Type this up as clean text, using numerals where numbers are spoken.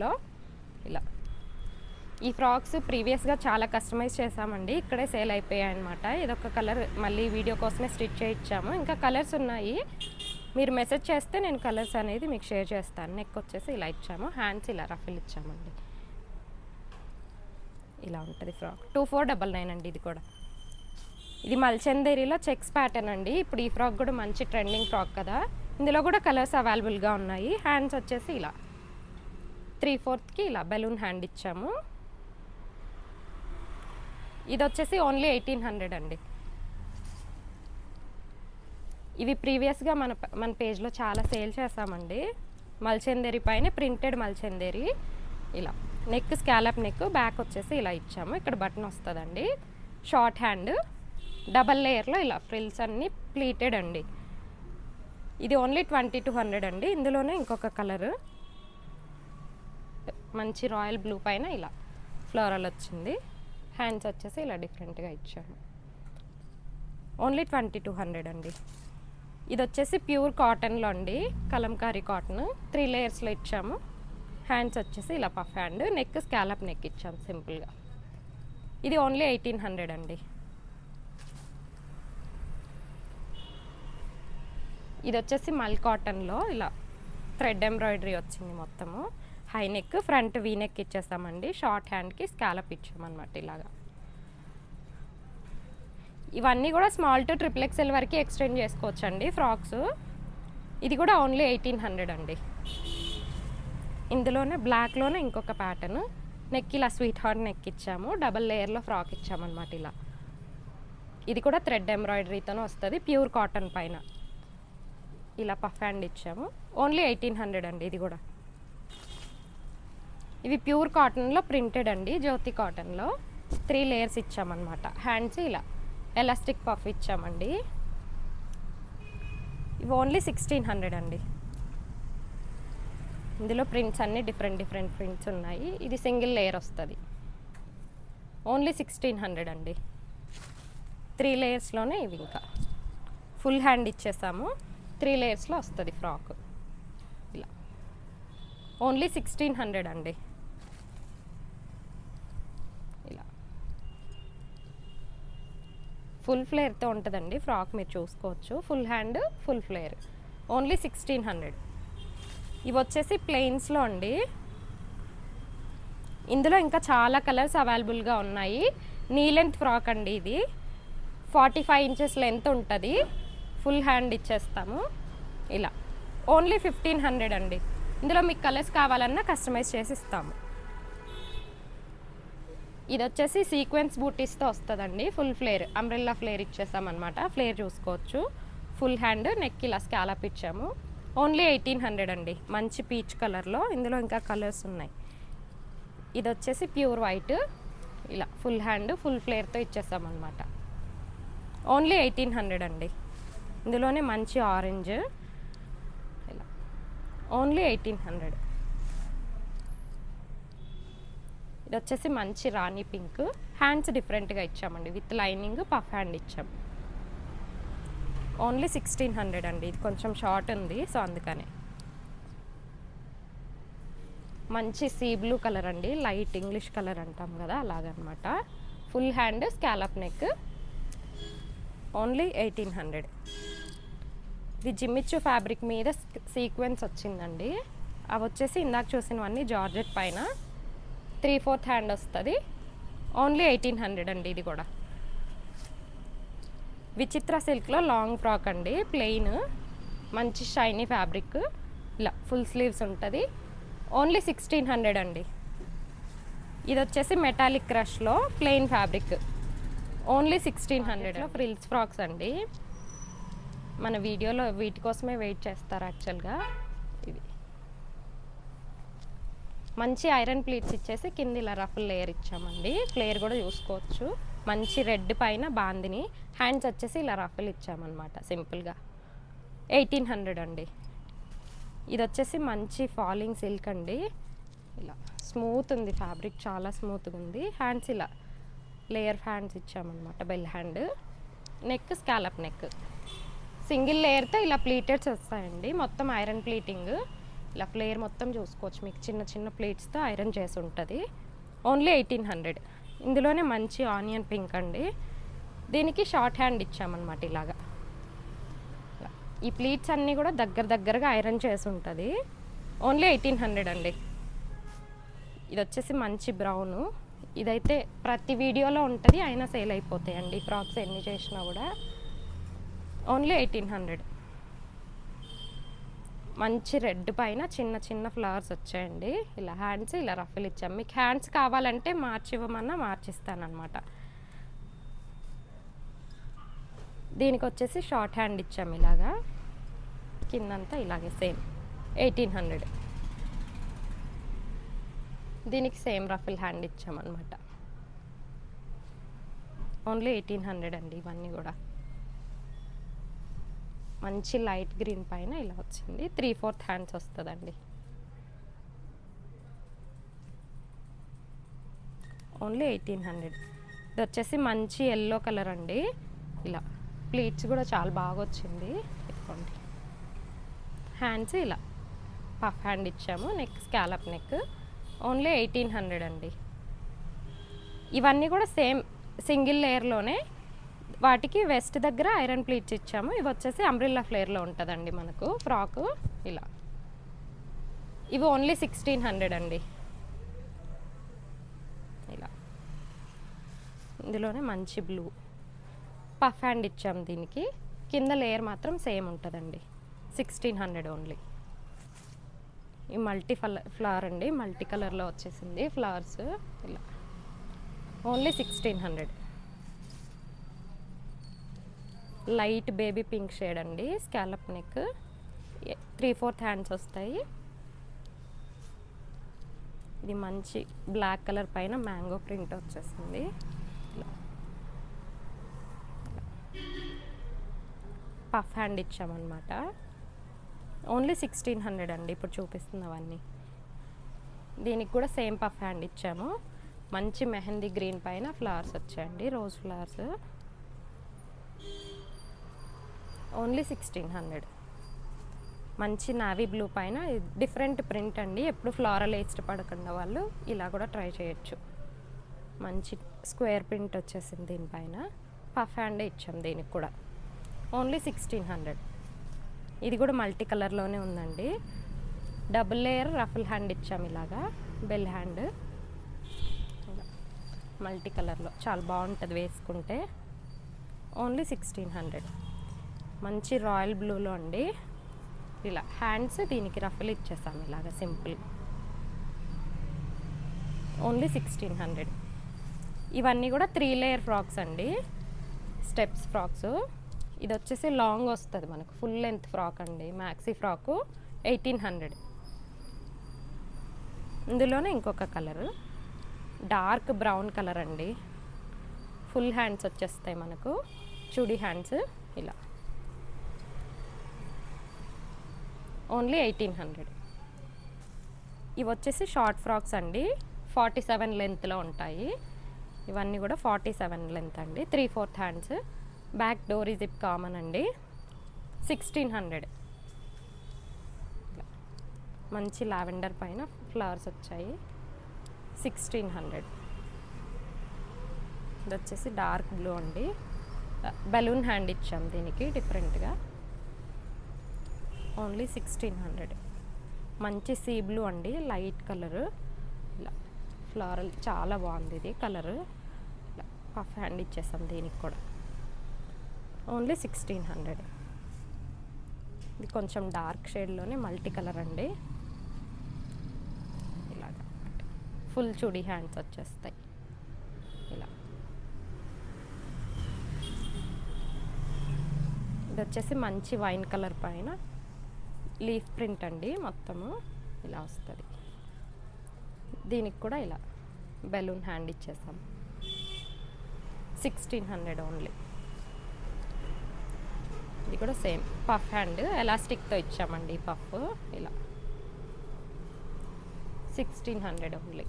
లో ఇలా ఈ ఫ్రాక్స్ ప్రీవియస్గా చాలా కస్టమైజ్ చేసామండి, ఇక్కడే సేల్ అయిపోయాయి అనమాట. ఇదొక కలర్ మళ్ళీ వీడియో కోసమే స్టిచ్ చేయించాము. ఇంకా కలర్స్ ఉన్నాయి, మీరు మెసేజ్ చేస్తే నేను కలర్స్ అనేది మీకు షేర్ చేస్తాను. నెక్ వచ్చేసి ఇలా ఇచ్చాము, హ్యాండ్స్ ఇలా రఫిల్ ఇచ్చామండి. ఇలా ఉంటుంది ఫ్రాక్. 2499 అండి. ఇది కూడా ఇది మల్చందేరిలో చెక్స్ ప్యాటర్న్ అండి. ఇప్పుడు ఈ ఫ్రాక్ కూడా మంచి ట్రెండింగ్ ఫ్రాక్ కదా, ఇందులో కూడా కలర్స్ అవైలబుల్గా ఉన్నాయి. హ్యాండ్స్ వచ్చేసి ఇలా 3/4కి ఇలా బెలూన్ హ్యాండ్ ఇచ్చాము. ఇది వచ్చేసి ఓన్లీ 1800 అండి. ఇవి ప్రీవియస్గా మన పేజ్లో చాలా సేల్ చేసామండి. మల్చందేరి పైన ప్రింటెడ్ మల్చందేరి. ఇలా నెక్ స్కాలప్ నెక్, బ్యాక్ వచ్చేసి ఇలా ఇచ్చాము. ఇక్కడ బటన్ వస్తుందండి. షార్ట్ హ్యాండ్, డబల్ లేయర్లో ఇలా ఫ్రిల్స్ అన్నీ ప్లీటెడ్ అండి. ఇది ఓన్లీ 2200 అండి. ఇందులోనే ఇంకొక కలరు మంచి రాయల్ బ్లూ పైన ఇలా ఫ్లోరల్ వచ్చింది. హ్యాండ్స్ వచ్చేసి ఇలా డిఫరెంట్గా ఇచ్చాము. ఓన్లీ 2200 అండి. ఇది వచ్చేసి ప్యూర్ కాటన్లో అండి, కలంకారీ కాటన్. 3 లేయర్స్లో ఇచ్చాము. హ్యాండ్స్ వచ్చేసి ఇలా puff hand, neck scallop neck ఇచ్చాము సింపుల్గా. ఇది ఓన్లీ 1800 అండి. ఇది వచ్చేసి మల్ కాటన్లో ఇలా థ్రెడ్ ఎంబ్రాయిడరీ వచ్చింది మొత్తము. High neck, front V neck ఇచ్చేస్తామండి. షార్ట్ హ్యాండ్కి స్కాలప్ ఇచ్చామన్నమాట ఇలాగా. ఇవన్నీ కూడా స్మాల్ టు XXL వరకు ఎక్స్టెండ్ చేసుకోవచ్చండి ఫ్రాక్స్. ఇది కూడా ఓన్లీ 1800 అండి. ఇందులోనే బ్లాక్లోనే ఇంకొక ప్యాటర్న్. నెక్ ఇలా స్వీట్ హార్ట్ నెక్ ఇచ్చాము, డబల్ లేయర్లో ఫ్రాక్ ఇచ్చామన్నమాట ఇలా. ఇది కూడా థ్రెడ్ ఎంబ్రాయిడరీతోనే వస్తుంది, ప్యూర్ కాటన్ పైన. ఇలా పఫ్ హ్యాండ్ ఇచ్చాము. ఓన్లీ 1800 అండి. ఇది కూడా ఇవి ప్యూర్ కాటన్లో ప్రింటెడ్ అండి, జ్యోతి కాటన్లో. 3 లేయర్స్ ఇచ్చామన్నమాట. హ్యాండ్స్ ఇలా ఎలాస్టిక్ పఫ్ ఇచ్చామండి. ఇవి ఓన్లీ 1600 అండి. ఇందులో ప్రింట్స్ అన్నీ డిఫరెంట్ ప్రింట్స్ ఉన్నాయి. ఇది సింగిల్ లేయర్ వస్తుంది. ఓన్లీ 1600 అండి. 3 లేయర్స్లోనే ఇవి. ఇంకా ఫుల్ హ్యాండ్ ఇచ్చేసాము. 3 లేయర్స్లో వస్తుంది ఫ్రాక్ ఇలా. ఓన్లీ 1600 అండి. ఇలా ఫుల్ ఫ్లేర్తో ఉంటుందండి ఫ్రాక్, మీరు చూసుకోవచ్చు. Full hand, full flare. Only 1600. ఇవి వచ్చేసి ప్లెయిన్స్లో అండి. ఇందులో ఇంకా చాలా కలర్స్ అవైలబుల్గా ఉన్నాయి. నీ లెంత్ ఫ్రాక్ అండి. ఇది 45 ఇంచెస్ లెంత్ ఉంటుంది. ఫుల్ హ్యాండ్ ఇచ్చేస్తాము ఇలా. ఓన్లీ 1500 అండి. ఇందులో మీకు కలర్స్ కావాలన్నా కస్టమైజ్ చేసి ఇస్తాము. ఇది వచ్చేసి సీక్వెన్స్ బూటీస్తో వస్తుందండి. ఫుల్ ఫ్లేర్, అంబ్రెల్లా ఫ్లేర్ ఇచ్చేసామన్నమాట. ఫ్లేర్ చూసుకోవచ్చు. ఫుల్ హ్యాండ్, నెక్ ఇలా స్కాలప్ ఇచ్చాము. ఓన్లీ 1800 అండి. మంచి పీచ్ కలర్లో. ఇందులో ఇంకా కలర్స్ ఉన్నాయి. ఇది వచ్చేసి ప్యూర్ వైట్, ఇలా ఫుల్ హ్యాండ్, ఫుల్ ఫ్లేర్తో ఇచ్చేసామన్నమాట. ఓన్లీ 1800 అండి. ఇందులోనే మంచి ఆరెంజ్ ఇలా. ఓన్లీ 1800. ఇది వచ్చేసి మంచి రాణి పింక్. హ్యాండ్స్ డిఫరెంట్గా ఇచ్చామండి, విత్ లైనింగ్ పఫ్ హ్యాండ్ ఇచ్చాము. ఓన్లీ 1600 అండి. ఇది కొంచెం షార్ట్ ఉంది, సో అందుకనే. మంచి సీ బ్లూ కలర్ అండి, లైట్ ఇంగ్లీష్ కలర్ అంటాం కదా అలాగనమాట. Full hand, scallop neck. Only 1800. ఇది జిమ్మిచ్చు ఫ్యాబ్రిక్ మీద సీక్వెన్స్ వచ్చిందండి. అవి వచ్చేసి ఇందాక చూసినవన్నీ జార్జెట్ పైన 3/4 హ్యాండ్ వస్తుంది. ఓన్లీ 1800 అండి. ఇది కూడా విచిత్ర సిల్క్లో లాంగ్ ఫ్రాక్ అండి, ప్లెయిన్, మంచి షైనీ ఫ్యాబ్రిక్. ఇలా ఫుల్ స్లీవ్స్ ఉంటుంది. ఓన్లీ 1600 అండి. ఇది వచ్చేసి మెటాలిక్ క్రష్లో ప్లెయిన్ ఫ్యాబ్రిక్. ఓన్లీ 1600లో ఫ్రిల్స్ ఫ్రాక్స్ అండి. మన వీడియోలో వీటి కోసమే వెయిట్ చేస్తారు యాక్చువల్గా. ఇవి మంచి ఐరన్ ప్లీట్స్ ఇచ్చేసి కింద ఇలా రఫుల్ లేయర్ ఇచ్చామండి. ఫ్లేర్ కూడా చూసుకోవచ్చు. మంచి రెడ్ పైన బాందిని. హ్యాండ్స్ వచ్చేసి ఇలా రఫుల్ ఇచ్చామన్నమాట సింపుల్గా. 1800 అండి. ఇది వచ్చేసి మంచి ఫాలింగ్ సిల్క్ అండి. ఇలా స్మూత్ ఉంది ఫ్యాబ్రిక్, చాలా స్మూత్గా ఉంది. హ్యాండ్స్ ఇలా లేయర్ హ్యాండ్స్ ఇచ్చామన్నమాట. Bell hand, neck scallop neck. Single లేయర్తో ఇలా ప్లీటెడ్స్ వస్తాయండి. మొత్తం ఐరన్ ప్లీటింగ్. ఇలా ఫ్లేర్ మొత్తం చూసుకోవచ్చు, మీకు చిన్న చిన్న ప్లేట్స్తో ఐరన్ చేసి ఉంటుంది. ఓన్లీ 1800. ఇందులోనే మంచి ఆనియన్ పింక్ అండి. దీనికి షార్ట్ హ్యాండ్ ఇచ్చామన్నమాట ఇలాగా. ఈ ప్లీట్స్ అన్నీ కూడా దగ్గరగా ఐరన్ చేసి ఉంటుంది. ఓన్లీ 1800 అండి. ఇది వచ్చేసి మంచి బ్రౌను. ఇదైతే ప్రతి వీడియోలో ఉంటుంది, అయినా సేల్ అయిపోతాయండి ఫ్రాక్స్ ఎన్ని చేసినా కూడా. ఓన్లీ 1800. మంచి రెడ్ పైన చిన్న చిన్న ఫ్లవర్స్ వచ్చాయండి. ఇలా హ్యాండ్స్ ఇలా రఫుల్ ఇచ్చాం. మీకు హ్యాండ్స్ కావాలంటే మార్చి ఇవ్వమన్నా మార్చిస్తానమాట. దీనికి వచ్చేసి షార్ట్ హ్యాండ్ ఇచ్చాము ఇలాగా, కిందంతా ఇలాగే సేమ్ 1800. దీనికి సేమ్ రఫుల్ హ్యాండ్ ఇచ్చామన్నమాట. ఓన్లీ 1800 అండి. ఇవన్నీ కూడా మంచి లైట్ గ్రీన్ పైన ఇలా వచ్చింది. 3/4 హ్యాండ్స్ వస్తుందండి. ఓన్లీ 1800. ఇది వచ్చేసి మంచి ఎల్లో కలర్ అండి. ఇలా ప్లీట్స్ కూడా చాలా బాగా వచ్చింది. ఇదిగోండి హ్యాండ్స్ ఇలా పఫ్ హ్యాండ్ ఇచ్చాము. Neck scallop neck. ఓన్లీ 1800 అండి. ఇవన్నీ కూడా సేమ్ సింగిల్ లేయర్లోనే, వాటికి వెస్ట్ దగ్గర ఐరన్ ప్లీట్స్ ఇచ్చాము. ఇవి వచ్చేసి అంబ్రిల్లా ఫ్లేర్లో ఉంటుందండి మనకు ఫ్రాకు. ఇలా ఇవి ఓన్లీ 1600 అండి. ఇలా ఇందులోనే మంచి బ్లూ పఫ్ హ్యాండ్ ఇచ్చాము. దీనికి కింద లేయర్ మాత్రం సేమ్ ఉంటుందండి. 1600 ఓన్లీ. ఈ మల్టీ ఫ్లవర్ అండి, మల్టీ కలర్లో వచ్చేసింది ఫ్లవర్స్. ఇలా only 1600. Light baby pink shade అండి, స్కాలప్ నెక్. 3/4 హ్యాండ్స్ వస్తాయి. ఇది మంచి బ్లాక్ కలర్ పైన మ్యాంగో ప్రింట్ వచ్చేసింది. ఇలా పఫ్ హ్యాండ్ ఇచ్చామన్నమాట. ఓన్లీ 1600 అండి ఇప్పుడు చూపిస్తున్నవన్నీ. దీనికి కూడా సేమ్ పఫ్ హ్యాండ్ ఇచ్చాము. మంచి మెహందీ గ్రీన్ పైన ఫ్లవర్స్ వచ్చాయండి, రోజ్ ఫ్లవర్స్. ఓన్లీ 1600. మంచి నావీ బ్లూ పైన డిఫరెంట్ ప్రింట్ అండి. ఎప్పుడు ఫ్లోరల్ ఇష్టపడకుండా వాళ్ళు ఇలా కూడా ట్రై చేయొచ్చు. మంచి స్క్వేర్ ప్రింట్ వచ్చేసింది దీనిపైన. పఫ్ హ్యాండ్ ఇచ్చాం దీనికి కూడా. ఓన్లీ 1600. ఇది కూడా మల్టీ కలర్లోనే ఉందండి. డబుల్ లేయర్ రఫుల్ హ్యాండ్ ఇచ్చాము ఇలాగా, బెల్ హ్యాండ్. మల్టీ కలర్లో చాలా బాగుంటుంది వేసుకుంటే. ఓన్లీ 1600. మంచి రాయల్ బ్లూలో అండి. ఇలా హ్యాండ్స్ దీనికి రఫుల్ ఇచ్చేసాము ఇలాగా సింపుల్. ఓన్లీ 1600. ఇవన్నీ కూడా 3 లేయర్ ఫ్రాక్స్ అండి, స్టెప్స్ ఫ్రాక్స్. ఇది వచ్చేసి లాంగ్ వస్తుంది మనకు, ఫుల్ లెంత్ ఫ్రాక్ అండి, మ్యాక్సీ ఫ్రాకు. 1800. ఇందులోనే ఇంకొక కలరు డార్క్ బ్రౌన్ కలర్ అండి. ఫుల్ హ్యాండ్స్ వచ్చేస్తాయి మనకు, చుడీ హ్యాండ్స్. ఇలా ఓన్లీ 1800. ఇవి వచ్చేసి షార్ట్ ఫ్రాక్స్ అండి, 47 లెంత్లో ఉంటాయి. ఇవన్నీ కూడా 47 లెంత్ అండి. 3/4 హ్యాండ్స్. బ్యాక్ డోరీ జిప్ కామన్ అండి. 1600. మంచి లావెండర్ పైన ఫ్లవర్స్ వచ్చాయి. 1600. ఇది వచ్చేసి డార్క్ బ్లూ అండి. బెలూన్ హ్యాండ్ ఇచ్చాం దీనికి డిఫరెంట్గా. ఓన్లీ 1600. మంచి సీ బ్లూ అండి, లైట్ కలరు. ఇలా ఫ్లోరల్ చాలా బాగుంది ఇది కలరు. ఇలా పఫ్ హ్యాండ్ ఇచ్చేసాం దీనికి కూడా. ఓన్లీ 1600. ఇది కొంచెం డార్క్ షేడ్లోనే మల్టీ కలర్ అండి. ఇలాగ ఫుల్ చుడీ హ్యాండ్స్ వచ్చేస్తాయి. ఇలా ఇది వచ్చేసి మంచి వైన్ కలర్ పైన లీఫ్ ప్రింట్ అండి, మొత్తము ఇలా వస్తుంది. దీనికి కూడా ఇలా బెలూన్ హ్యాండ్ ఇచ్చేసాం. 1600 ఓన్లీ. ఇది కూడా సేమ్ పఫ్ హ్యాండ్, ఎలాస్టిక్తో ఇచ్చామండి ఈ పఫ్. ఇలా 1600 ఓన్లీ.